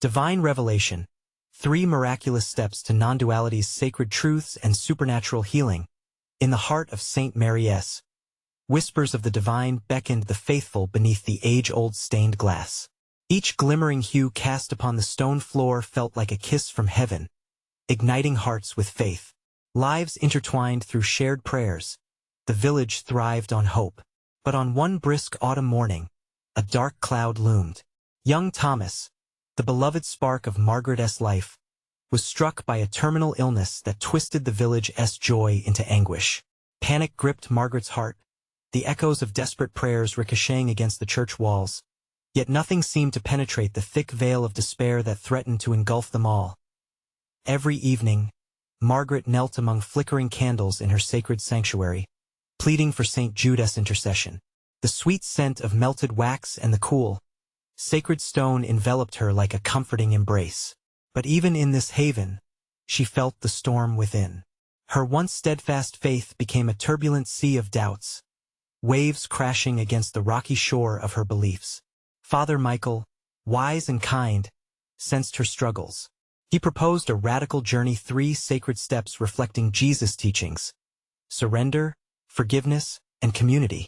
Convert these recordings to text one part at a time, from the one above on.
Divine Revelation. 3 Miraculous Steps to Non-Duality's Sacred Truths and Supernatural Healing. In the heart of St. Mary S. Whispers of the divine beckoned the faithful beneath the age-old stained glass. Each glimmering hue cast upon the stone floor felt like a kiss from heaven, igniting hearts with faith. Lives intertwined through shared prayers. The village thrived on hope. But on one brisk autumn morning, a dark cloud loomed. Young Thomas, the beloved spark of Margaret's life, was struck by a terminal illness that twisted the village's joy into anguish. Panic gripped Margaret's heart, the echoes of desperate prayers ricocheting against the church walls. Yet nothing seemed to penetrate the thick veil of despair that threatened to engulf them all. Every evening, Margaret knelt among flickering candles in her sacred sanctuary, pleading for St. Jude's intercession. The sweet scent of melted wax and the cool, sacred stone enveloped her like a comforting embrace. But even in this haven, she felt the storm within. Her once steadfast faith became a turbulent sea of doubts, waves crashing against the rocky shore of her beliefs. Father Michael, wise and kind, sensed her struggles. He proposed a radical journey, 3 sacred steps reflecting Jesus' teachings: surrender, forgiveness, and community.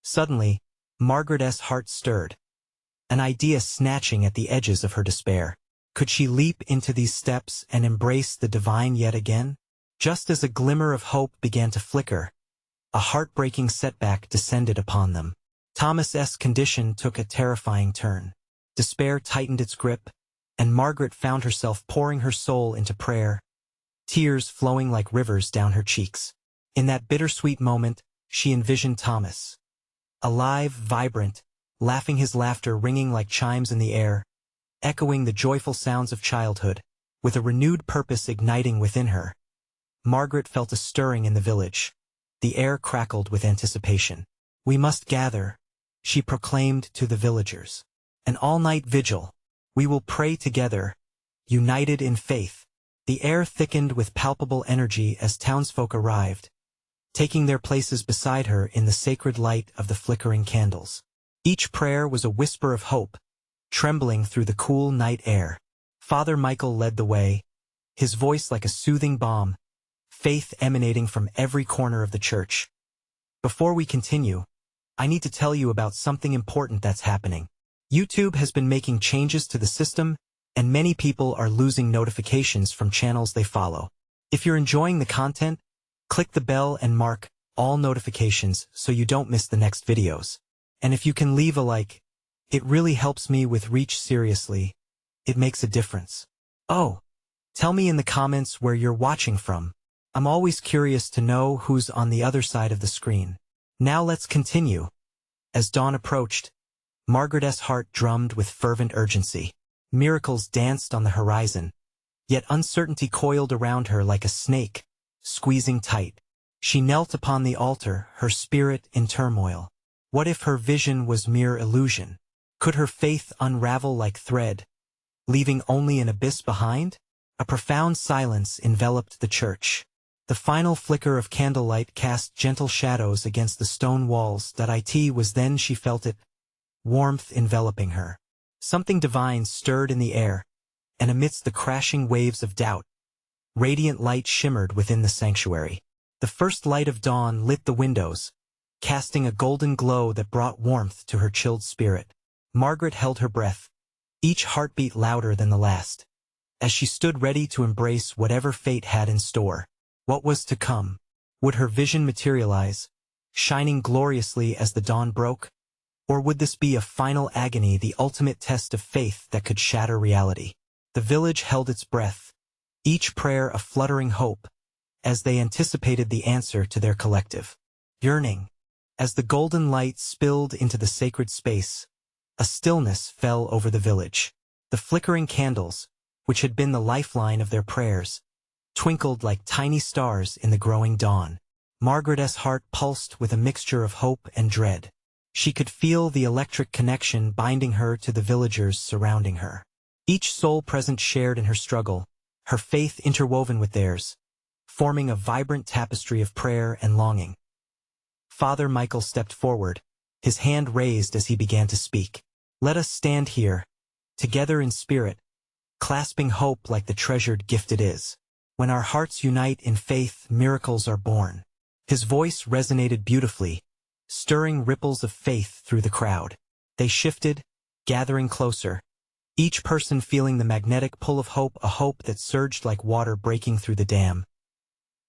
Suddenly, Margaret's heart stirred, an idea snatching at the edges of her despair. Could she leap into these steps and embrace the divine yet again? Just as a glimmer of hope began to flicker, a heartbreaking setback descended upon them. Thomas's condition took a terrifying turn. Despair tightened its grip, and Margaret found herself pouring her soul into prayer, tears flowing like rivers down her cheeks. In that bittersweet moment, she envisioned Thomas, alive, vibrant, laughing, his laughter ringing like chimes in the air, echoing the joyful sounds of childhood. With a renewed purpose igniting within her, Margaret felt a stirring in the village. The air crackled with anticipation. "We must gather," she proclaimed to the villagers. "An all-night vigil. We will pray together, united in faith." The air thickened with palpable energy as townsfolk arrived, taking their places beside her in the sacred light of the flickering candles. Each prayer was a whisper of hope, trembling through the cool night air. Father Michael led the way, his voice like a soothing balm, faith emanating from every corner of the church. Before we continue, I need to tell you about something important that's happening. YouTube has been making changes to the system, and many people are losing notifications from channels they follow. If you're enjoying the content, click the bell and mark all notifications so you don't miss the next videos. And if you can leave a like, it really helps me with reach. Seriously, it makes a difference. Oh, tell me in the comments where you're watching from. I'm always curious to know who's on the other side of the screen. Now let's continue. As dawn approached, Margaret's heart drummed with fervent urgency. Miracles danced on the horizon, yet uncertainty coiled around her like a snake, squeezing tight. She knelt upon the altar, her spirit in turmoil. What if her vision was mere illusion? Could her faith unravel like thread, leaving only an abyss behind? A profound silence enveloped the church. The final flicker of candlelight cast gentle shadows against the stone walls. It was then she felt it, warmth enveloping her. Something divine stirred in the air, and amidst the crashing waves of doubt, radiant light shimmered within the sanctuary. The first light of dawn lit the windows, casting a golden glow that brought warmth to her chilled spirit. Margaret held her breath, each heartbeat louder than the last, as she stood ready to embrace whatever fate had in store. What was to come? Would her vision materialize, shining gloriously as the dawn broke? Or would this be a final agony, the ultimate test of faith that could shatter reality? The village held its breath, each prayer a fluttering hope, as they anticipated the answer to their collective yearning. As the golden light spilled into the sacred space, a stillness fell over the village. The flickering candles, which had been the lifeline of their prayers, twinkled like tiny stars in the growing dawn. Margaret's heart pulsed with a mixture of hope and dread. She could feel the electric connection binding her to the villagers surrounding her. Each soul present shared in her struggle, her faith interwoven with theirs, forming a vibrant tapestry of prayer and longing. Father Michael stepped forward, his hand raised as he began to speak. "Let us stand here, together in spirit, clasping hope like the treasured gift it is. When our hearts unite in faith, miracles are born. His voice resonated beautifully, stirring ripples of faith through the crowd. They shifted, gathering closer, each person feeling the magnetic pull of hope, a hope that surged like water breaking through the dam.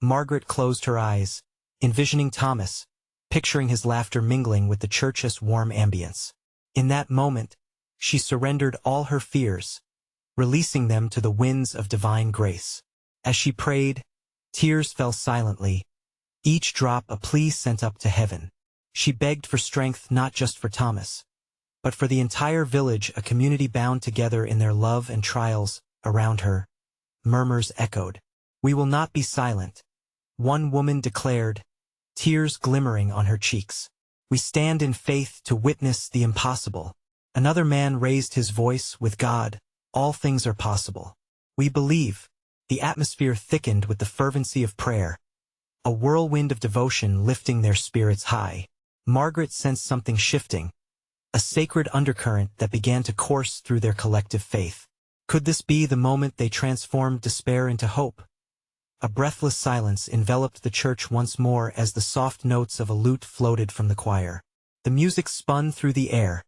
Margaret closed her eyes, envisioning Thomas, picturing his laughter mingling with the church's warm ambience. In that moment, she surrendered all her fears, releasing them to the winds of divine grace. As she prayed, tears fell silently, each drop a plea sent up to heaven. She begged for strength not just for Thomas, but for the entire village, a community bound together in their love and trials. Around her, murmurs echoed. "We will not be silent," one woman declared, tears glimmering on her cheeks. "We stand in faith to witness the impossible." Another man raised his voice, "With God, all things are possible. We believe." The atmosphere thickened with the fervency of prayer, a whirlwind of devotion lifting their spirits high. Margaret sensed something shifting, a sacred undercurrent that began to course through their collective faith. Could this be the moment they transformed despair into hope? A breathless silence enveloped the church once more as the soft notes of a lute floated from the choir. The music spun through the air,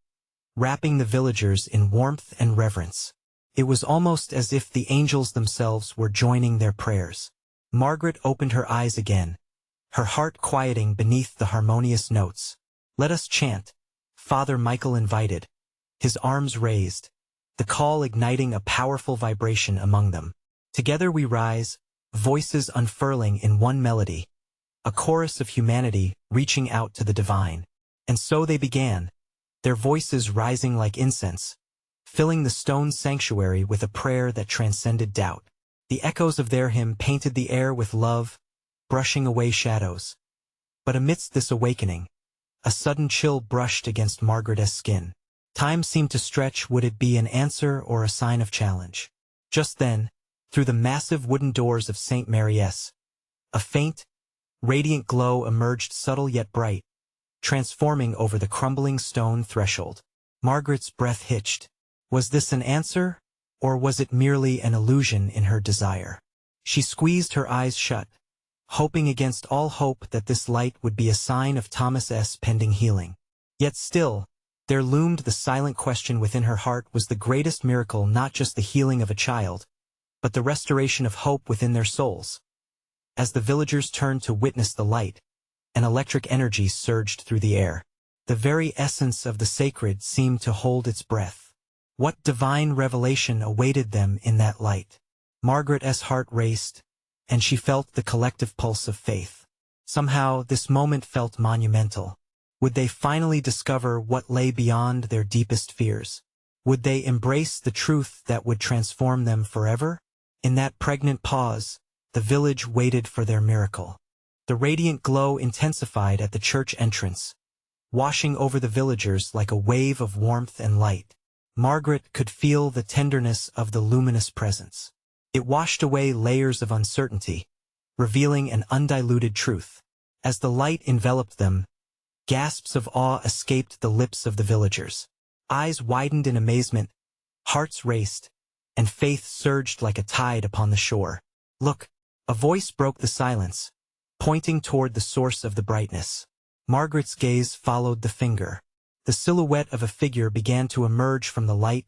wrapping the villagers in warmth and reverence. It was almost as if the angels themselves were joining their prayers. Margaret opened her eyes again, her heart quieting beneath the harmonious notes. "Let us chant," Father Michael invited, his arms raised, the call igniting a powerful vibration among them. Together we rise, voices unfurling in one melody, a chorus of humanity reaching out to the divine. And so they began, their voices rising like incense, filling the stone sanctuary with a prayer that transcended doubt. The echoes of their hymn painted the air with love, brushing away shadows. But amidst this awakening, a sudden chill brushed against Margaret's skin. Time seemed to stretch. Would it be an answer or a sign of challenge? Just then, through the massive wooden doors of St. Mary's, a faint, radiant glow emerged, subtle yet bright, transforming over the crumbling stone threshold. Margaret's breath hitched. Was this an answer, or was it merely an illusion in her desire? She squeezed her eyes shut, hoping against all hope that this light would be a sign of Thomas's pending healing. Yet still, there loomed the silent question within her heart: was the greatest miracle not just the healing of a child, but the restoration of hope within their souls? As the villagers turned to witness the light, an electric energy surged through the air. The very essence of the sacred seemed to hold its breath. What divine revelation awaited them in that light? Margaret's heart raced, and she felt the collective pulse of faith. Somehow, this moment felt monumental. Would they finally discover what lay beyond their deepest fears? Would they embrace the truth that would transform them forever? In that pregnant pause, the village waited for their miracle. The radiant glow intensified at the church entrance, washing over the villagers like a wave of warmth and light. Margaret could feel the tenderness of the luminous presence. It washed away layers of uncertainty, revealing an undiluted truth. As the light enveloped them, gasps of awe escaped the lips of the villagers. Eyes widened in amazement, hearts raced, and faith surged like a tide upon the shore. "Look!" A voice broke the silence, pointing toward the source of the brightness. Margaret's gaze followed the finger. The silhouette of a figure began to emerge from the light,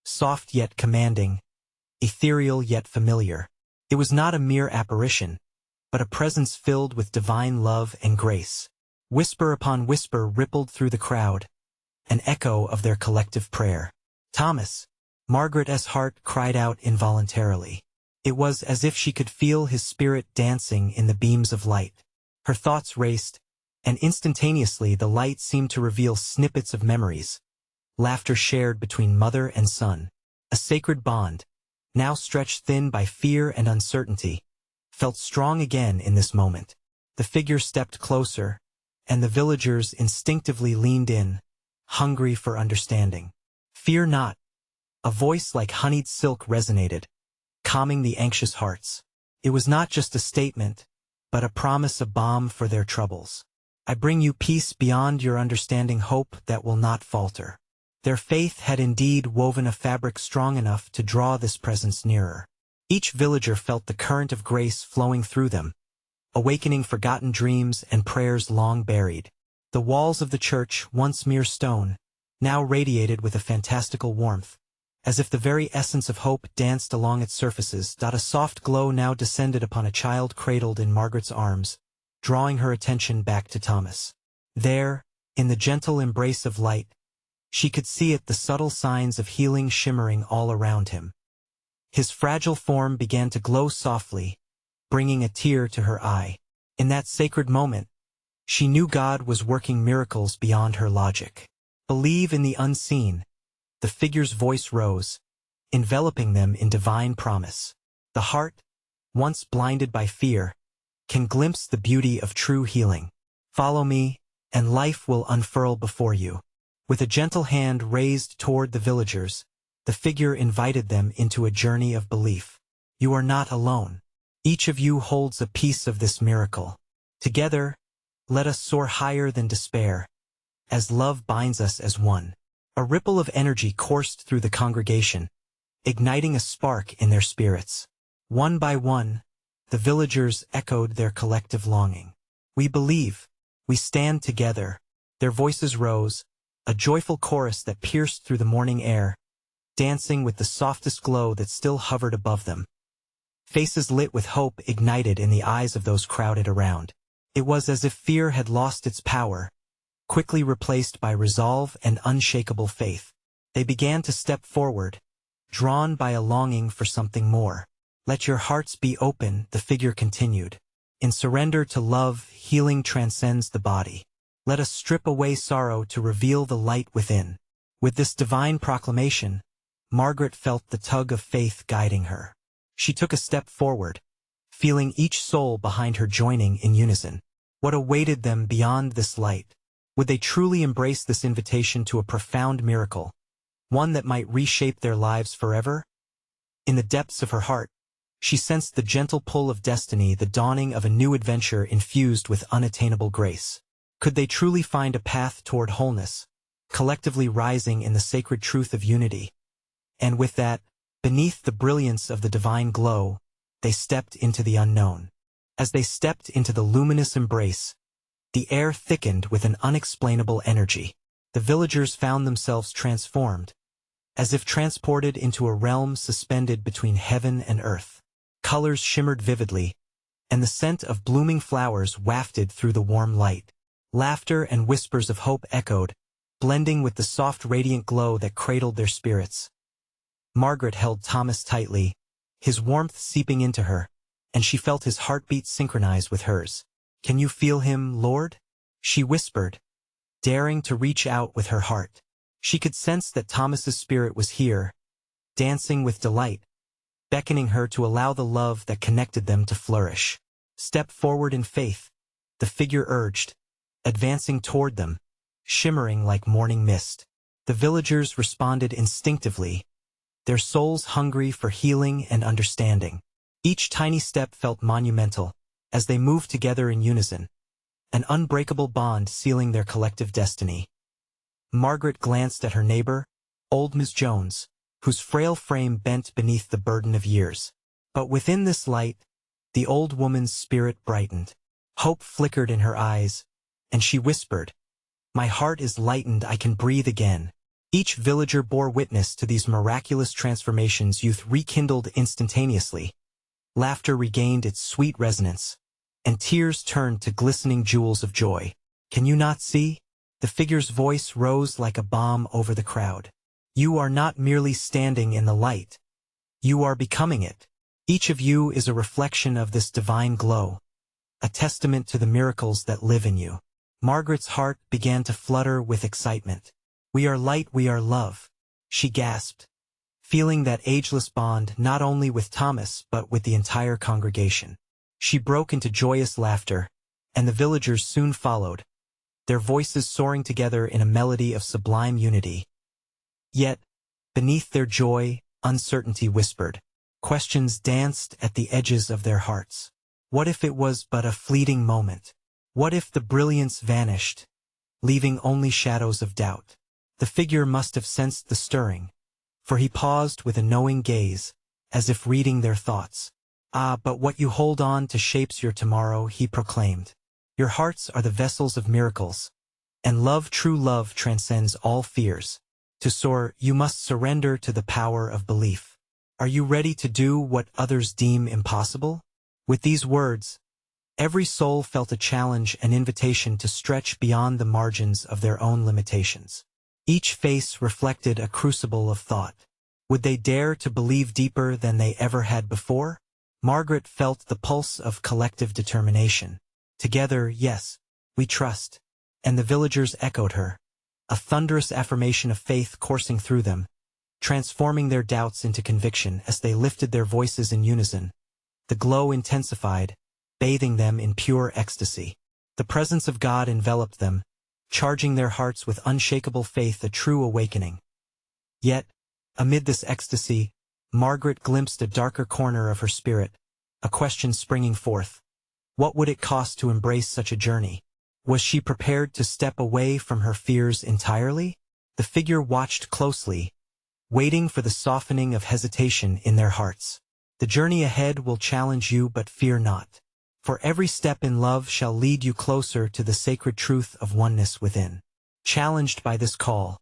soft yet commanding, ethereal yet familiar. It was not a mere apparition, but a presence filled with divine love and grace. Whisper upon whisper rippled through the crowd, an echo of their collective prayer. "Thomas!" Margaret's heart cried out involuntarily. It was as if she could feel his spirit dancing in the beams of light. Her thoughts raced, and instantaneously the light seemed to reveal snippets of memories, laughter shared between mother and son. A sacred bond, now stretched thin by fear and uncertainty, felt strong again in this moment. The figure stepped closer, and the villagers instinctively leaned in, hungry for understanding. "Fear not," a voice like honeyed silk resonated, calming the anxious hearts. It was not just a statement, but a promise of balm for their troubles. "I bring you peace beyond your understanding, hope that will not falter." Their faith had indeed woven a fabric strong enough to draw this presence nearer. Each villager felt the current of grace flowing through them, awakening forgotten dreams and prayers long buried. The walls of the church, once mere stone, now radiated with a fantastical warmth, as if the very essence of hope danced along its surfaces. A soft glow now descended upon a child cradled in Margaret's arms, drawing her attention back to Thomas. There, in the gentle embrace of light, she could see the subtle signs of healing shimmering all around him. His fragile form began to glow softly, bringing a tear to her eye. In that sacred moment, she knew God was working miracles beyond her logic. Believe in the unseen. The figure's voice rose, enveloping them in divine promise. The heart, once blinded by fear, can glimpse the beauty of true healing. Follow me, and life will unfurl before you. With a gentle hand raised toward the villagers, the figure invited them into a journey of belief. You are not alone. Each of you holds a piece of this miracle. Together, let us soar higher than despair, as love binds us as one. A ripple of energy coursed through the congregation, igniting a spark in their spirits. One by one, the villagers echoed their collective longing. We believe. We stand together. Their voices rose, a joyful chorus that pierced through the morning air, dancing with the softest glow that still hovered above them. Faces lit with hope ignited in the eyes of those crowded around. It was as if fear had lost its power, quickly replaced by resolve and unshakable faith. They began to step forward, drawn by a longing for something more. Let your hearts be open, the figure continued. In surrender to love, healing transcends the body. Let us strip away sorrow to reveal the light within. With this divine proclamation, Margaret felt the tug of faith guiding her. She took a step forward, feeling each soul behind her joining in unison. What awaited them beyond this light? Would they truly embrace this invitation to a profound miracle, one that might reshape their lives forever? In the depths of her heart, she sensed the gentle pull of destiny, the dawning of a new adventure infused with unattainable grace. Could they truly find a path toward wholeness, collectively rising in the sacred truth of unity? And with that, beneath the brilliance of the divine glow, they stepped into the unknown. As they stepped into the luminous embrace, the air thickened with an unexplainable energy. The villagers found themselves transformed, as if transported into a realm suspended between heaven and earth. Colors shimmered vividly, and the scent of blooming flowers wafted through the warm light. Laughter and whispers of hope echoed, blending with the soft radiant glow that cradled their spirits. Margaret held Thomas tightly, his warmth seeping into her, and she felt his heartbeat synchronize with hers. Can you feel him, Lord? She whispered, daring to reach out with her heart. She could sense that Thomas's spirit was here, dancing with delight, beckoning her to allow the love that connected them to flourish. Step forward in faith, the figure urged, advancing toward them, shimmering like morning mist. The villagers responded instinctively, their souls hungry for healing and understanding. Each tiny step felt monumental, as they moved together in unison, an unbreakable bond sealing their collective destiny. Margaret glanced at her neighbor, old Miss Jones, whose frail frame bent beneath the burden of years. But within this light, the old woman's spirit brightened. Hope flickered in her eyes, and she whispered, "My heart is lightened, I can breathe again." Each villager bore witness to these miraculous transformations. Youth rekindled instantaneously. Laughter regained its sweet resonance, and tears turned to glistening jewels of joy. Can you not see? The figure's voice rose like a bomb over the crowd. You are not merely standing in the light. You are becoming it. Each of you is a reflection of this divine glow, a testament to the miracles that live in you. Margaret's heart began to flutter with excitement. We are light, we are love, she gasped, feeling that ageless bond not only with Thomas but with the entire congregation. She broke into joyous laughter, and the villagers soon followed, their voices soaring together in a melody of sublime unity. Yet, beneath their joy, uncertainty whispered. Questions danced at the edges of their hearts. What if it was but a fleeting moment? What if the brilliance vanished, leaving only shadows of doubt? The figure must have sensed the stirring, for he paused with a knowing gaze, as if reading their thoughts. "Ah, but what you hold on to shapes your tomorrow," he proclaimed. "Your hearts are the vessels of miracles, and love, true love, transcends all fears. To soar, you must surrender to the power of belief. Are you ready to do what others deem impossible?" With these words, every soul felt a challenge, an invitation to stretch beyond the margins of their own limitations. Each face reflected a crucible of thought. Would they dare to believe deeper than they ever had before? Margaret felt the pulse of collective determination. "Together, yes, we trust." And the villagers echoed her, a thunderous affirmation of faith coursing through them, transforming their doubts into conviction as they lifted their voices in unison. The glow intensified, bathing them in pure ecstasy. The presence of God enveloped them, charging their hearts with unshakable faith, a true awakening. Yet, amid this ecstasy, Margaret glimpsed a darker corner of her spirit, a question springing forth. What would it cost to embrace such a journey? Was she prepared to step away from her fears entirely? The figure watched closely, waiting for the softening of hesitation in their hearts. "The journey ahead will challenge you, but fear not. For every step in love shall lead you closer to the sacred truth of oneness within." Challenged by this call,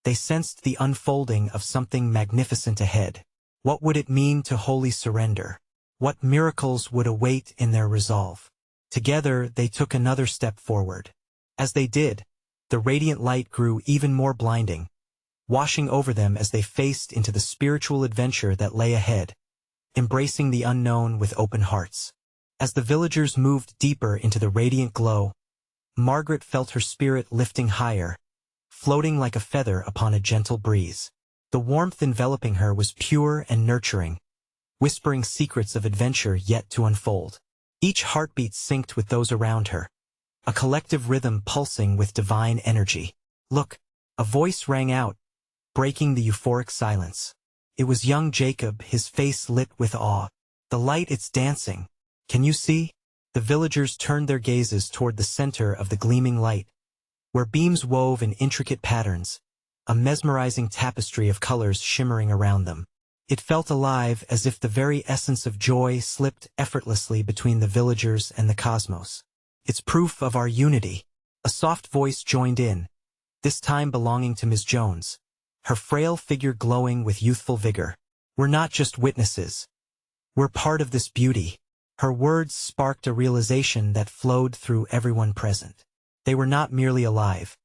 they sensed the unfolding of something magnificent ahead. What would it mean to wholly surrender? What miracles would await in their resolve? Together, they took another step forward. As they did, the radiant light grew even more blinding, washing over them as they faced into the spiritual adventure that lay ahead, embracing the unknown with open hearts. As the villagers moved deeper into the radiant glow, Margaret felt her spirit lifting higher, floating like a feather upon a gentle breeze. The warmth enveloping her was pure and nurturing, whispering secrets of adventure yet to unfold. Each heartbeat synced with those around her, a collective rhythm pulsing with divine energy. "Look!" A voice rang out, breaking the euphoric silence. It was young Jacob, his face lit with awe. "The light, it's dancing. Can you see?" The villagers turned their gazes toward the center of the gleaming light, where beams wove in intricate patterns, a mesmerizing tapestry of colors shimmering around them. It felt alive, as if the very essence of joy slipped effortlessly between the villagers and the cosmos. "It's proof of our unity." A soft voice joined in, this time belonging to Miss Jones, her frail figure glowing with youthful vigor. "We're not just witnesses. We're part of this beauty." Her words sparked a realization that flowed through everyone present. They were not merely alive.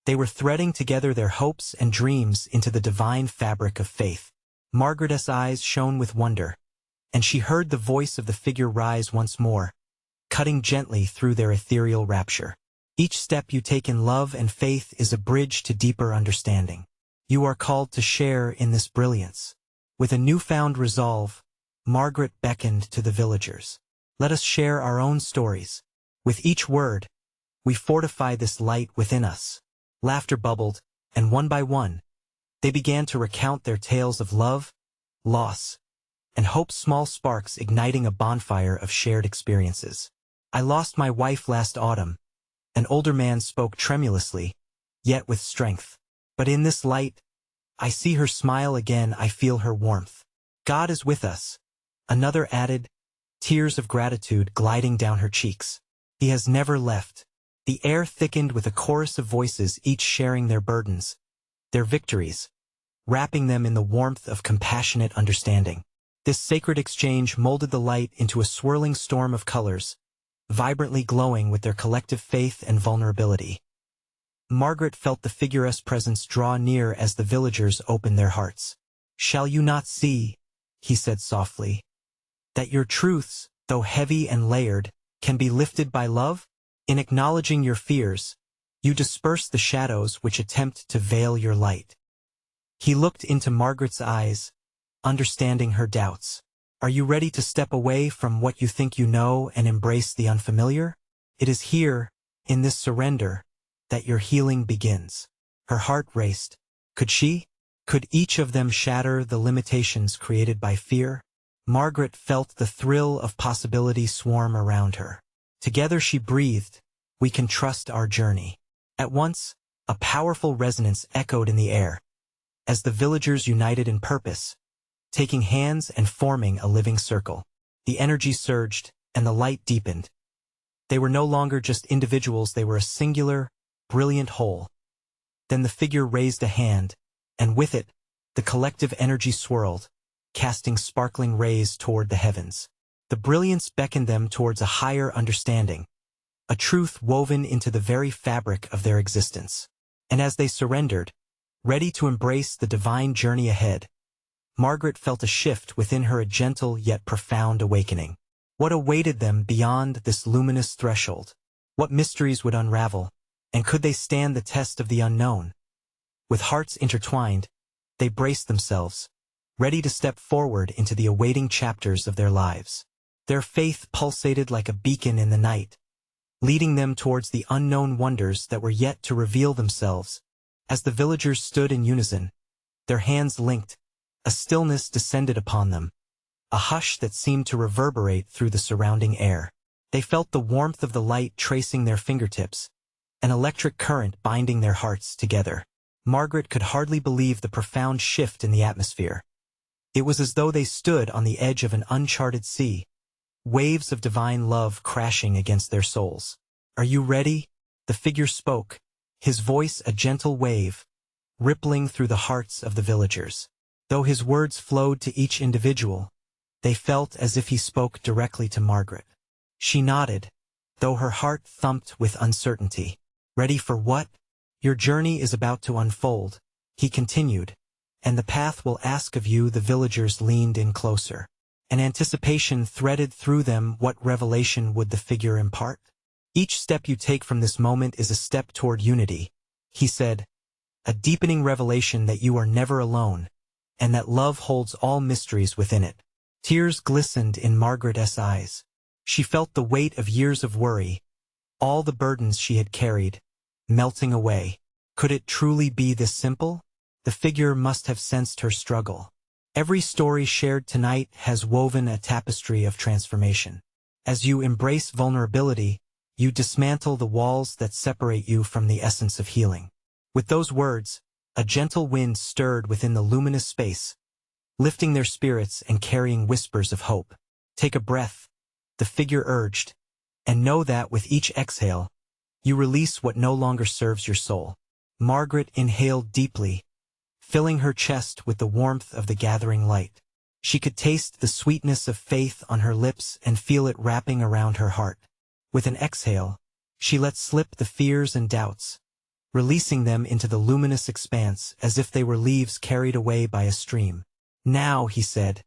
They were threading together their hopes and dreams into the divine fabric of faith. Margaret's eyes shone with wonder, and she heard the voice of the figure rise once more, cutting gently through their ethereal rapture. "Each step you take in love and faith is a bridge to deeper understanding. You are called to share in this brilliance." With a newfound resolve, Margaret beckoned to the villagers. "Let us share our own stories. With each word, we fortify this light within us." Laughter bubbled, and one by one, they began to recount their tales of love, loss, and hope, small sparks igniting a bonfire of shared experiences. "I lost my wife last autumn," an older man spoke tremulously, yet with strength. "But in this light, I see her smile again, I feel her warmth. God is with us," another added, tears of gratitude gliding down her cheeks. "He has never left." The air thickened with a chorus of voices, each sharing their burdens, their victories, wrapping them in the warmth of compassionate understanding. This sacred exchange molded the light into a swirling storm of colors, vibrantly glowing with their collective faith and vulnerability. Margaret felt the figure's presence draw near as the villagers opened their hearts. "Shall you not see," he said softly, "that your truths, though heavy and layered, can be lifted by love? In acknowledging your fears, you disperse the shadows which attempt to veil your light." He looked into Margaret's eyes, understanding her doubts. "Are you ready to step away from what you think you know and embrace the unfamiliar? It is here, in this surrender, that your healing begins." Her heart raced. Could each of them shatter the limitations created by fear? Margaret felt the thrill of possibility swarm around her. Together she breathed, "We can trust our journey." At once, A powerful resonance echoed in the air, as the villagers united in purpose, taking hands and forming a living circle. The energy surged, and the light deepened. They were no longer just individuals, they were a singular, brilliant whole. Then the figure raised a hand, and with it, the collective energy swirled, casting sparkling rays toward the heavens. The brilliance beckoned them towards a higher understanding, a truth woven into the very fabric of their existence. And as they surrendered, ready to embrace the divine journey ahead, Margaret felt a shift within her, a gentle yet profound awakening. What awaited them beyond this luminous threshold? What mysteries would unravel, and could they stand the test of the unknown? With hearts intertwined, they braced themselves, ready to step forward into the awaiting chapters of their lives. Their faith pulsated like a beacon in the night, leading them towards the unknown wonders that were yet to reveal themselves. As the villagers stood in unison, their hands linked, a stillness descended upon them, a hush that seemed to reverberate through the surrounding air. They felt the warmth of the light tracing their fingertips, an electric current binding their hearts together. Margaret could hardly believe the profound shift in the atmosphere. It was as though they stood on the edge of an uncharted sea, waves of divine love crashing against their souls. "Are you ready?" The figure spoke, his voice a gentle wave, rippling through the hearts of the villagers. Though his words flowed to each individual, they felt as if he spoke directly to Margaret. She nodded, though her heart thumped with uncertainty. "Ready for what?" "Your journey is about to unfold," he continued, "and the path will ask of you." The villagers leaned in closer. An anticipation threaded through them. What revelation would the figure impart? "Each step you take from this moment is a step toward unity," he said, "a deepening revelation that you are never alone, and that love holds all mysteries within it." Tears glistened in Margaret's eyes. She felt the weight of years of worry, all the burdens she had carried, melting away. Could it truly be this simple? The figure must have sensed her struggle. Every story shared tonight has woven a tapestry of transformation. As you embrace vulnerability, you dismantle the walls that separate you from the essence of healing. With those words, a gentle wind stirred within the luminous space, lifting their spirits and carrying whispers of hope. "Take a breath," the figure urged, "and know that with each exhale, you release what no longer serves your soul." Margaret inhaled deeply, filling her chest with the warmth of the gathering light. She could taste the sweetness of faith on her lips and feel it wrapping around her heart. With an exhale, she let slip the fears and doubts, releasing them into the luminous expanse as if they were leaves carried away by a stream. "Now," he said,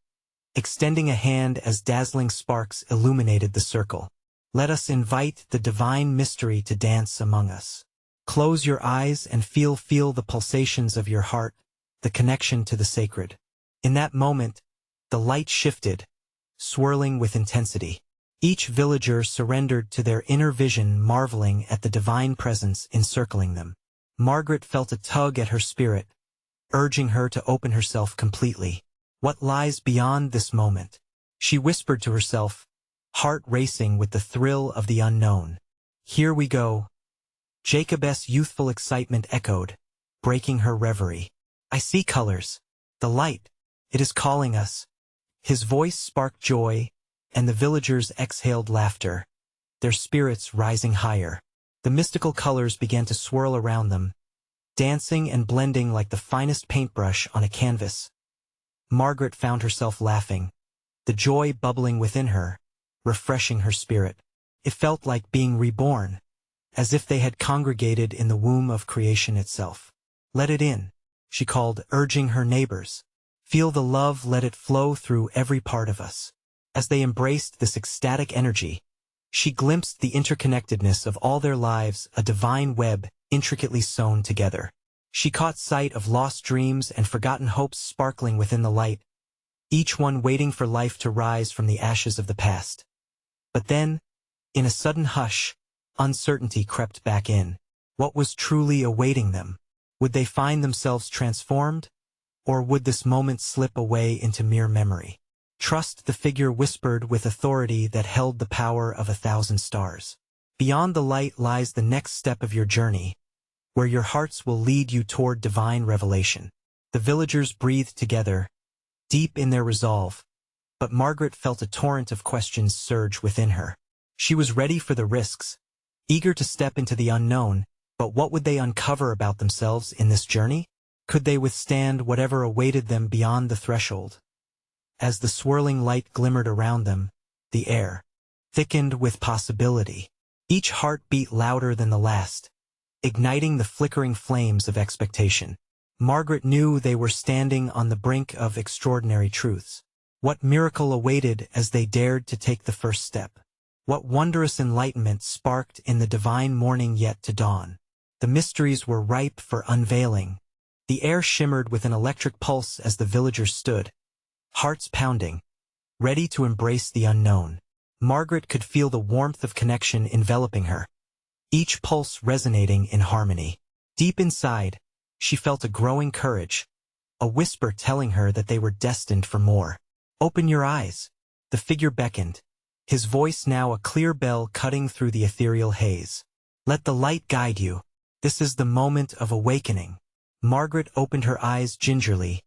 extending a hand as dazzling sparks illuminated the circle, "let us invite the divine mystery to dance among us. Close your eyes and feel the pulsations of your heart, the connection to the sacred." In that moment, the light shifted, swirling with intensity. Each villager surrendered to their inner vision, marveling at the divine presence encircling them. Margaret felt a tug at her spirit, urging her to open herself completely. What lies beyond this moment? She whispered to herself, heart racing with the thrill of the unknown. "Here we go." Jacob's youthful excitement echoed, breaking her reverie. "I see colors. The light. It is calling us." His voice sparked joy, and the villagers exhaled laughter, their spirits rising higher. The mystical colors began to swirl around them, dancing and blending like the finest paintbrush on a canvas. Margaret found herself laughing, the joy bubbling within her, refreshing her spirit. It felt like being reborn, as if they had congregated in the womb of creation itself. "Let it in," she called, urging her neighbors. "Feel the love, let it flow through every part of us." As they embraced this ecstatic energy, she glimpsed the interconnectedness of all their lives, a divine web intricately sewn together. She caught sight of lost dreams and forgotten hopes sparkling within the light, each one waiting for life to rise from the ashes of the past. But then, in a sudden hush, uncertainty crept back in. What was truly awaiting them? Would they find themselves transformed, or would this moment slip away into mere memory? "Trust," the figure whispered with authority that held the power of 1,000 stars. "Beyond the light lies the next step of your journey, where your hearts will lead you toward divine revelation. The villagers breathed together, deep in their resolve, but Margaret felt a torrent of questions surge within her. She was ready for the risks, eager to step into the unknown, but what would they uncover about themselves in this journey? Could they withstand whatever awaited them beyond the threshold? As the swirling light glimmered around them, the air thickened with possibility. Each heart beat louder than the last, igniting the flickering flames of expectation. Margaret knew they were standing on the brink of extraordinary truths. What miracle awaited as they dared to take the first step? What wondrous enlightenment sparked in the divine morning yet to dawn? The mysteries were ripe for unveiling. The air shimmered with an electric pulse as the villagers stood, hearts pounding, ready to embrace the unknown. Margaret could feel the warmth of connection enveloping her, each pulse resonating in harmony. Deep inside, she felt a growing courage, a whisper telling her that they were destined for more. "Open your eyes," the figure beckoned, his voice now a clear bell cutting through the ethereal haze. "Let the light guide you. This is the moment of awakening." Margaret opened her eyes gingerly,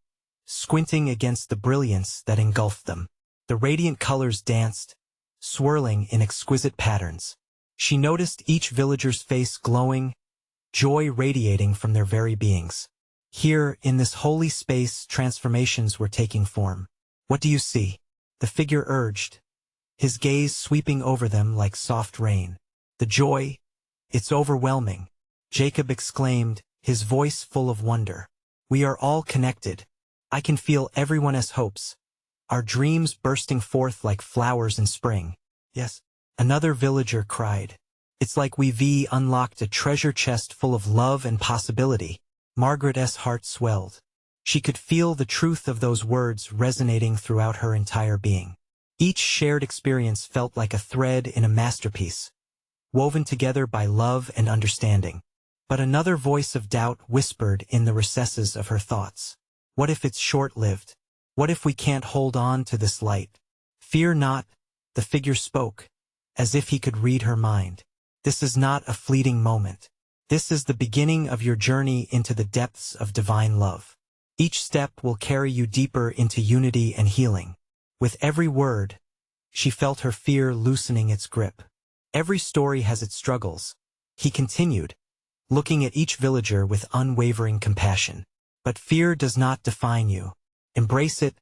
squinting against the brilliance that engulfed them. The radiant colors danced, swirling in exquisite patterns. She noticed each villager's face glowing, joy radiating from their very beings. Here, in this holy space, transformations were taking form. "What do you see?" the figure urged, his gaze sweeping over them like soft rain. "The joy, it's overwhelming," Jacob exclaimed, his voice full of wonder. "We are all connected. I can feel everyone has hopes, our dreams bursting forth like flowers in spring." "Yes," another villager cried. "It's like we've unlocked a treasure chest full of love and possibility." Margaret's heart swelled. She could feel the truth of those words resonating throughout her entire being. Each shared experience felt like a thread in a masterpiece, woven together by love and understanding. But another voice of doubt whispered in the recesses of her thoughts. "What if it's short-lived? What if we can't hold on to this light?" "Fear not," the figure spoke, as if he could read her mind. "This is not a fleeting moment. This is the beginning of your journey into the depths of divine love. Each step will carry you deeper into unity and healing." With every word, she felt her fear loosening its grip. "Every story has its struggles," he continued, looking at each villager with unwavering compassion. "But fear does not define you. Embrace it,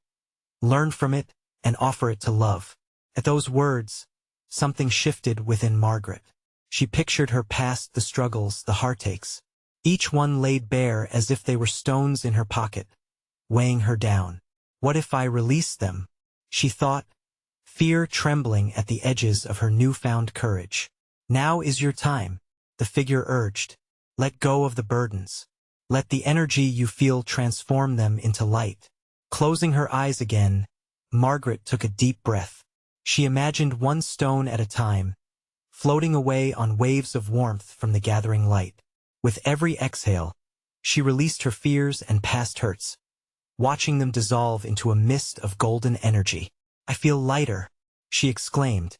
learn from it, and offer it to love." At those words, something shifted within Margaret. She pictured her past, the struggles, the heartaches, each one laid bare as if they were stones in her pocket, weighing her down. "What if I release them?" she thought, fear trembling at the edges of her newfound courage. "Now is your time," the figure urged. "Let go of the burdens. Let the energy you feel transform them into light." Closing her eyes again, Margaret took a deep breath. She imagined one stone at a time, floating away on waves of warmth from the gathering light. With every exhale, she released her fears and past hurts, watching them dissolve into a mist of golden energy. "I feel lighter," she exclaimed,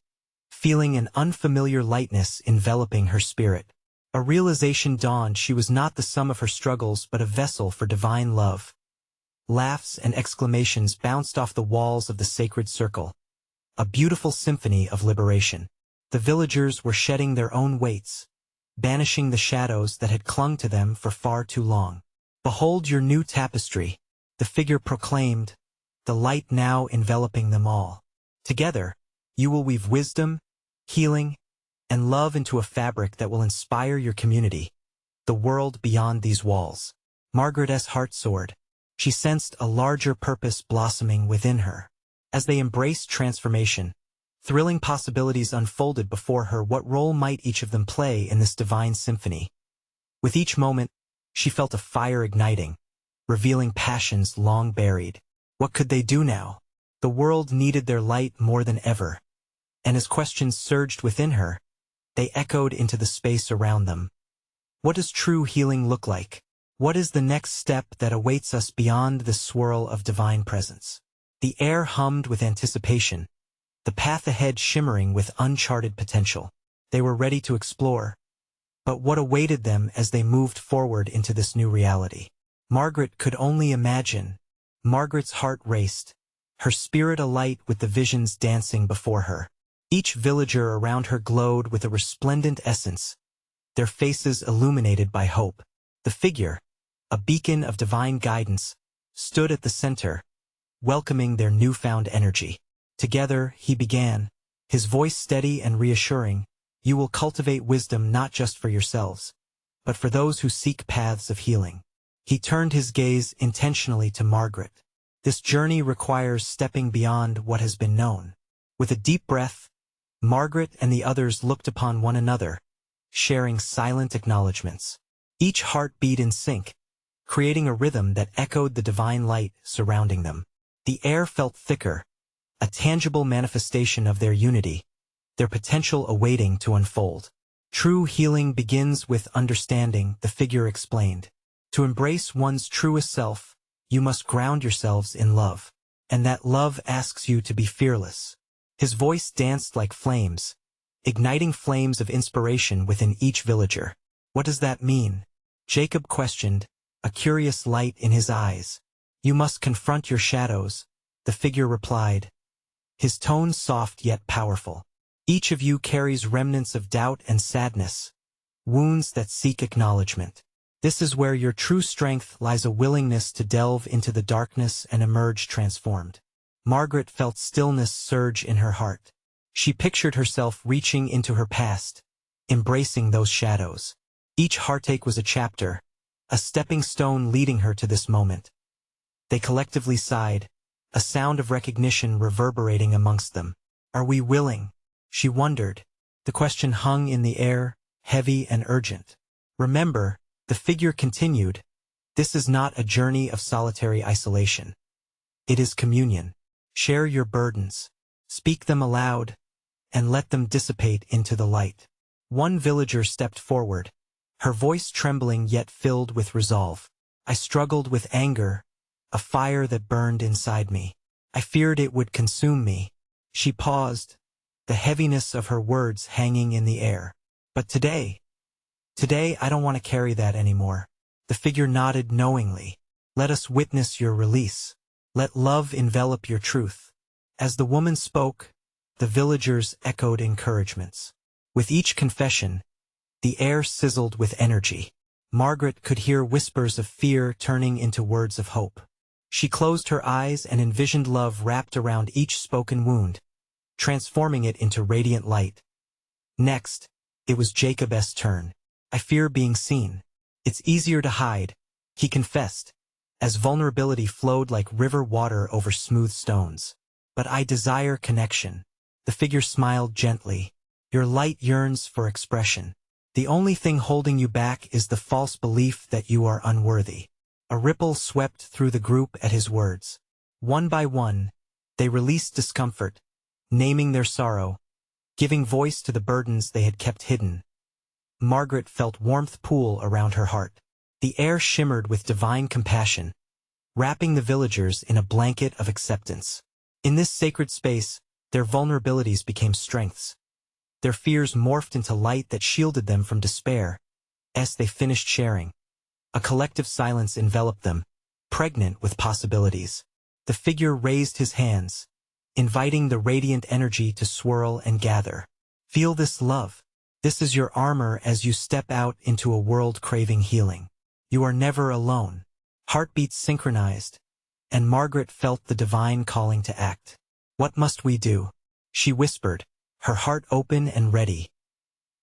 feeling an unfamiliar lightness enveloping her spirit. A realization dawned: she was not the sum of her struggles but a vessel for divine love. Laughs and exclamations bounced off the walls of the sacred circle, a beautiful symphony of liberation. The villagers were shedding their own weights, banishing the shadows that had clung to them for far too long. "Behold your new tapestry," the figure proclaimed, the light now enveloping them all. "Together, you will weave wisdom, healing, and love into a fabric that will inspire your community, the world beyond these walls." Margaret's heart soared. She sensed a larger purpose blossoming within her. As they embraced transformation, thrilling possibilities unfolded before her. What role might each of them play in this divine symphony? With each moment, she felt a fire igniting, revealing passions long buried. What could they do now? The world needed their light more than ever. And as questions surged within her, they echoed into the space around them. What does true healing look like? What is the next step that awaits us beyond the swirl of divine presence? The air hummed with anticipation, the path ahead shimmering with uncharted potential. They were ready to explore, But what awaited them as they moved forward into this new reality? Margaret could only imagine. Margaret's heart raced, her spirit alight with the visions dancing before her. Each villager around her glowed with a resplendent essence, their faces illuminated by hope. The figure, a beacon of divine guidance, stood at the center, welcoming their newfound energy. Together, he began, his voice steady and reassuring, "You will cultivate wisdom not just for yourselves, but for those who seek paths of healing." He turned his gaze intentionally to Margaret. This journey requires stepping beyond what has been known. With a deep breath, Margaret and the others looked upon one another, sharing silent acknowledgments. Each heart beat in sync, creating a rhythm that echoed the divine light surrounding them. The air felt thicker, a tangible manifestation of their unity, their potential awaiting to unfold. True healing begins with understanding, the figure explained. To embrace one's truest self, you must ground yourselves in love. And that love asks you to be fearless. His voice danced like flames, igniting flames of inspiration within each villager. "What does that mean?" Jacob questioned, a curious light in his eyes. "You must confront your shadows," the figure replied, his tone soft yet powerful. "Each of you carries remnants of doubt and sadness, wounds that seek acknowledgement. This is where your true strength lies, a willingness to delve into the darkness and emerge transformed." Margaret felt stillness surge in her heart. She pictured herself reaching into her past, embracing those shadows. Each heartache was a chapter, a stepping stone leading her to this moment. They collectively sighed, a sound of recognition reverberating amongst them. "Are we willing?" she wondered. The question hung in the air, heavy and urgent. "Remember," the figure continued, "this is not a journey of solitary isolation. It is communion. Share your burdens, speak them aloud, and let them dissipate into the light." One villager stepped forward, her voice trembling yet filled with resolve. "I struggled with anger, a fire that burned inside me. I feared it would consume me." She paused, the heaviness of her words hanging in the air. "But today I don't want to carry that anymore." The figure nodded knowingly. "Let us witness your release. Let love envelop your truth." As the woman spoke, the villagers echoed encouragements. With each confession, the air sizzled with energy. Margaret could hear whispers of fear turning into words of hope. She closed her eyes and envisioned love wrapped around each spoken wound, transforming it into radiant light. Next, it was Jacob's turn. "I fear being seen. It's easier to hide," he confessed, as vulnerability flowed like river water over smooth stones. "But I desire connection." The figure smiled gently. "Your light yearns for expression. The only thing holding you back is the false belief that you are unworthy." A ripple swept through the group at his words. One by one, they released discomfort, naming their sorrow, giving voice to the burdens they had kept hidden. Margaret felt warmth pool around her heart. The air shimmered with divine compassion, wrapping the villagers in a blanket of acceptance. In this sacred space, their vulnerabilities became strengths. Their fears morphed into light that shielded them from despair. As they finished sharing, a collective silence enveloped them, pregnant with possibilities. The figure raised his hands, inviting the radiant energy to swirl and gather. "Feel this love. This is your armor as you step out into a world craving healing. You are never alone." Heartbeats synchronized, and Margaret felt the divine calling to act. "What must we do?" she whispered, her heart open and ready.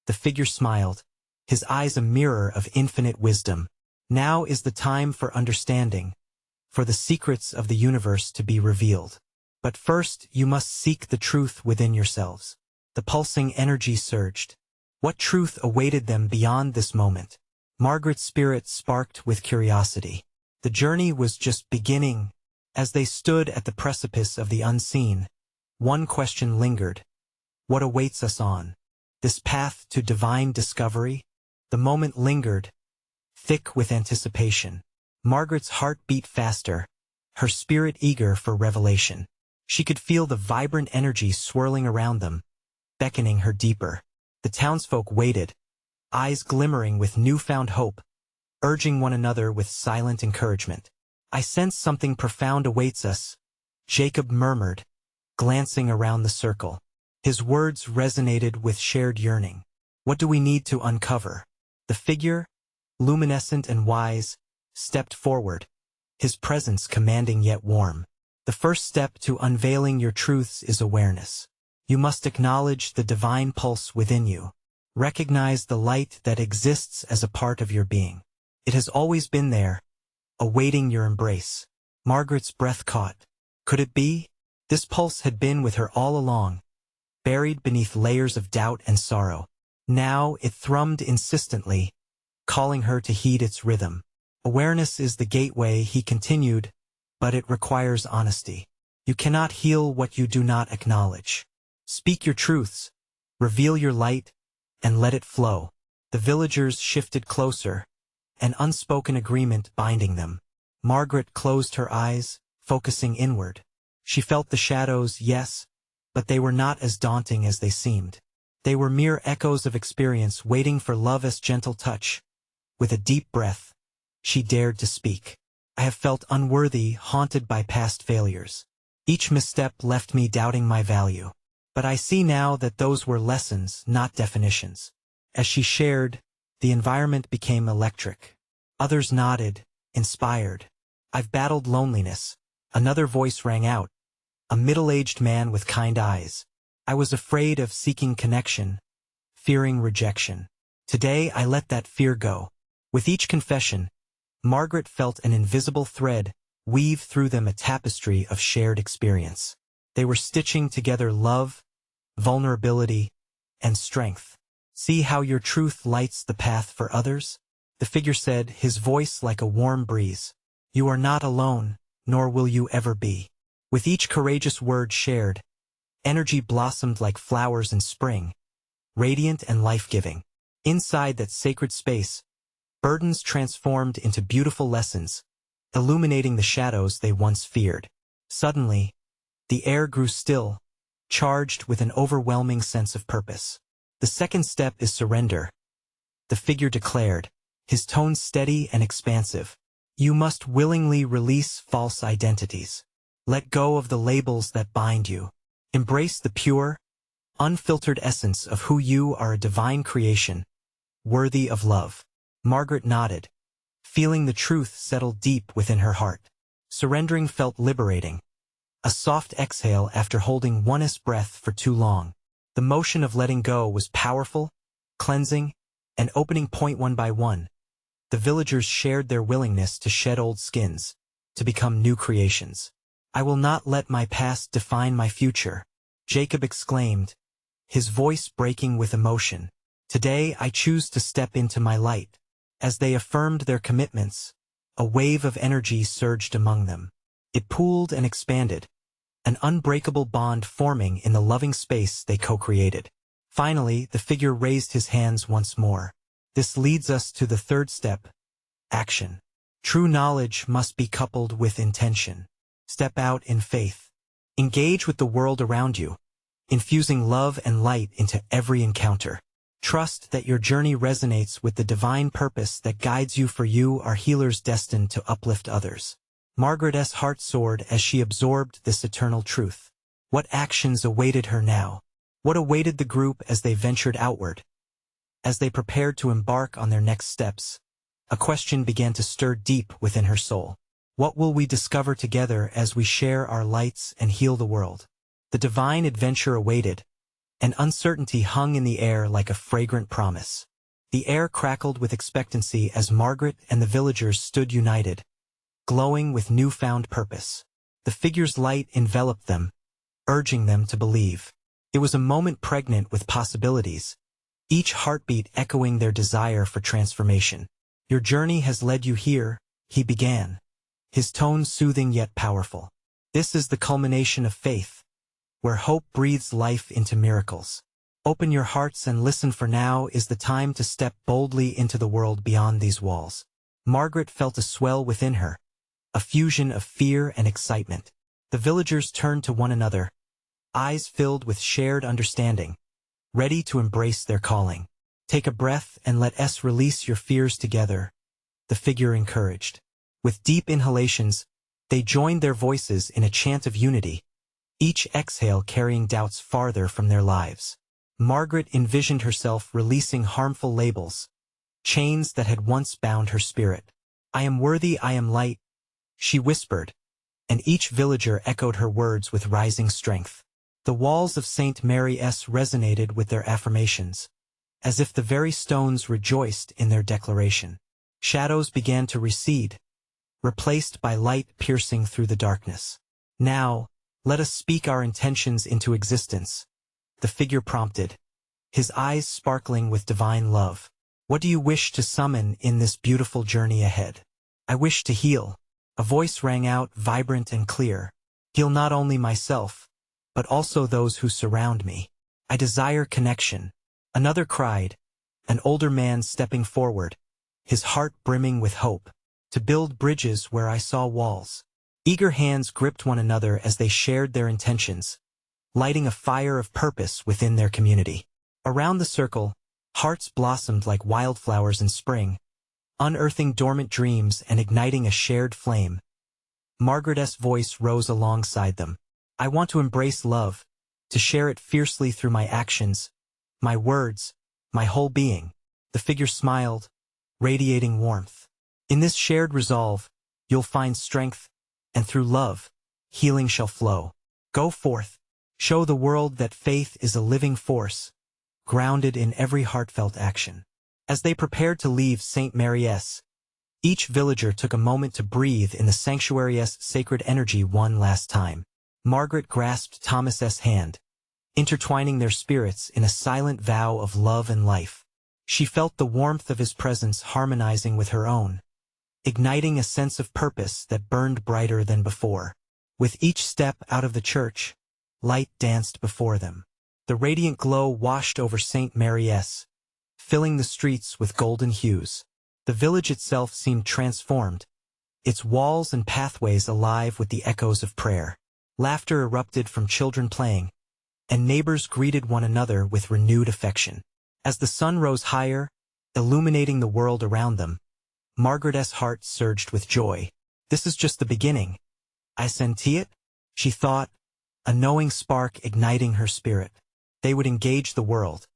The figure smiled, his eyes a mirror of infinite wisdom. "Now is the time for understanding, for the secrets of the universe to be revealed. But first you must seek the truth within yourselves." The pulsing energy surged. What truth awaited them beyond this moment? Margaret's spirit sparked with curiosity. The journey was just beginning. As they stood at the precipice of the unseen, one question lingered. What awaits us on this path to divine discovery? The moment lingered, thick with anticipation. Margaret's heart beat faster, her spirit eager for revelation. She could feel the vibrant energy swirling around them, beckoning her deeper. The townsfolk waited, eyes glimmering with newfound hope, urging one another with silent encouragement. "I sense something profound awaits us," Jacob murmured, glancing around the circle. His words resonated with shared yearning. "What do we need to uncover?" The figure, luminescent and wise, stepped forward, his presence commanding yet warm. "The first step to unveiling your truths is awareness. You must acknowledge the divine pulse within you. Recognize the light that exists as a part of your being. It has always been there, awaiting your embrace." Margaret's breath caught. Could it be? This pulse had been with her all along, buried beneath layers of doubt and sorrow. Now it thrummed insistently, calling her to heed its rhythm. "Awareness is the gateway," he continued, "but it requires honesty. You cannot heal what you do not acknowledge. Speak your truths, reveal your light, and let it flow." The villagers shifted closer, an unspoken agreement binding them. Margaret closed her eyes, focusing inward. She felt the shadows, yes, but they were not as daunting as they seemed. They were mere echoes of experience waiting for love's gentle touch. With a deep breath, she dared to speak. "I have felt unworthy, haunted by past failures. Each misstep left me doubting my value. But I see now that those were lessons, not definitions." As she shared, the environment became electric. Others nodded, inspired. "I've battled loneliness," another voice rang out, a middle-aged man with kind eyes. "I was afraid of seeking connection, fearing rejection. Today I let that fear go." With each confession, Margaret felt an invisible thread weave through them, a tapestry of shared experience. They were stitching together love, vulnerability, and strength. "See how your truth lights the path for others?" the figure said, his voice like a warm breeze. "You are not alone, nor will you ever be." With each courageous word shared, energy blossomed like flowers in spring, radiant and life-giving. Inside that sacred space, burdens transformed into beautiful lessons, illuminating the shadows they once feared. Suddenly, the air grew still, charged with an overwhelming sense of purpose. "The second step is surrender," the figure declared, his tone steady and expansive. "You must willingly release false identities. Let go of the labels that bind you. Embrace the pure, unfiltered essence of who you are, a divine creation, worthy of love." Margaret nodded, feeling the truth settle deep within her heart. Surrendering felt liberating, a soft exhale after holding one's breath for too long. The motion of letting go was powerful, cleansing, and opening point one by one. The villagers shared their willingness to shed old skins, to become new creations. "I will not let my past define my future," Jacob exclaimed, his voice breaking with emotion. "Today I choose to step into my light." As they affirmed their commitments, a wave of energy surged among them. It pooled and expanded, an unbreakable bond forming in the loving space they co-created. Finally, the figure raised his hands once more. "This leads us to the third step, action. True knowledge must be coupled with intention. Step out in faith. Engage with the world around you, infusing love and light into every encounter. Trust that your journey resonates with the divine purpose that guides you, for you are healers destined to uplift others." Margaret's heart soared as she absorbed this eternal truth. What actions awaited her now? What awaited the group as they ventured outward? As they prepared to embark on their next steps, a question began to stir deep within her soul. What will we discover together as we share our lights and heal the world? The divine adventure awaited, and uncertainty hung in the air like a fragrant promise. The air crackled with expectancy as Margaret and the villagers stood united, glowing with newfound purpose. The figure's light enveloped them, urging them to believe. It was a moment pregnant with possibilities, each heartbeat echoing their desire for transformation. "Your journey has led you here," he began, his tone soothing yet powerful. "This is the culmination of faith, where hope breathes life into miracles. Open your hearts and listen, for now is the time to step boldly into the world beyond these walls." Margaret felt a swell within her, a fusion of fear and excitement. The villagers turned to one another, eyes filled with shared understanding, ready to embrace their calling. Take a breath and let us release your fears together, the figure encouraged. With deep inhalations, they joined their voices in a chant of unity, each exhale carrying doubts farther from their lives. Margaret envisioned herself releasing harmful labels, chains that had once bound her spirit. I am worthy, I am light, she whispered, and each villager echoed her words with rising strength. The walls of St. Mary's resonated with their affirmations, as if the very stones rejoiced in their declaration. Shadows began to recede, replaced by light piercing through the darkness. Now, let us speak our intentions into existence, the figure prompted, his eyes sparkling with divine love. What do you wish to summon in this beautiful journey ahead? I wish to heal. A voice rang out, vibrant and clear. Heal not only myself, but also those who surround me. I desire connection. Another cried, an older man stepping forward, his heart brimming with hope, to build bridges where I saw walls. Eager hands gripped one another as they shared their intentions, lighting a fire of purpose within their community. Around the circle, hearts blossomed like wildflowers in spring, unearthing dormant dreams and igniting a shared flame. Margaret's voice rose alongside them. I want to embrace love, to share it fiercely through my actions, my words, my whole being. The figure smiled, radiating warmth. In this shared resolve, you'll find strength, and through love, healing shall flow. Go forth, show the world that faith is a living force, grounded in every heartfelt action. As they prepared to leave St. Mary's, each villager took a moment to breathe in the sanctuary's sacred energy one last time. Margaret grasped Thomas's hand, intertwining their spirits in a silent vow of love and life. She felt the warmth of his presence harmonizing with her own, igniting a sense of purpose that burned brighter than before. With each step out of the church, light danced before them. The radiant glow washed over St. Mary's, filling the streets with golden hues. The village itself seemed transformed, its walls and pathways alive with the echoes of prayer. Laughter erupted from children playing, and neighbors greeted one another with renewed affection. As the sun rose higher, illuminating the world around them, Margaret's heart surged with joy. This is just the beginning. I senti it, she thought, a knowing spark igniting her spirit. They would engage the world.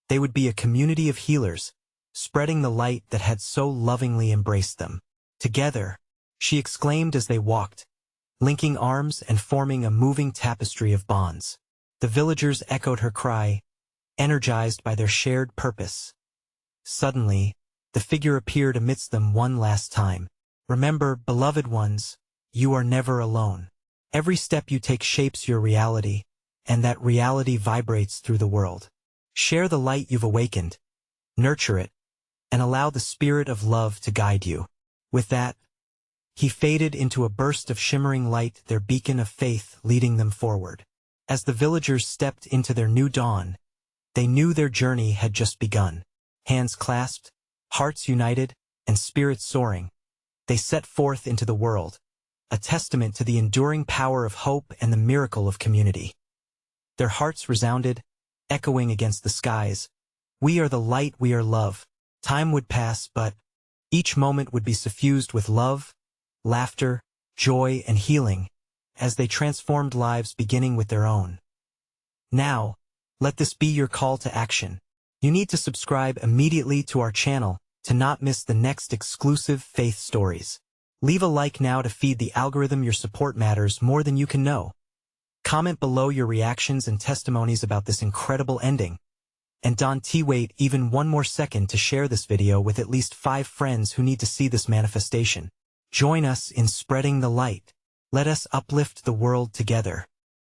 They would be a community of healers, spreading the light that had so lovingly embraced them. Together, she exclaimed as they walked, linking arms and forming a moving tapestry of bonds. The villagers echoed her cry, energized by their shared purpose. Suddenly, the figure appeared amidst them one last time. Remember, beloved ones, you are never alone. Every step you take shapes your reality, and that reality vibrates through the world. Share the light you've awakened, nurture it, and allow the spirit of love to guide you. With that, he faded into a burst of shimmering light, their beacon of faith leading them forward. As the villagers stepped into their new dawn, they knew their journey had just begun. Hands clasped, hearts united, and spirits soaring, they set forth into the world, a testament to the enduring power of hope and the miracle of community. Their hearts resounded, echoing against the skies. We are the light, we are love. Time would pass, but each moment would be suffused with love, laughter, joy, and healing, as they transformed lives beginning with their own. Now, let this be your call to action. You need to subscribe immediately to our channel to not miss the next exclusive faith stories. Leave a like now to feed the algorithm. Your support matters more than you can know. Comment below your reactions and testimonies about this incredible ending. And don't wait even one more second to share this video with at least 5 friends who need to see this manifestation. Join us in spreading the light. Let us uplift the world together.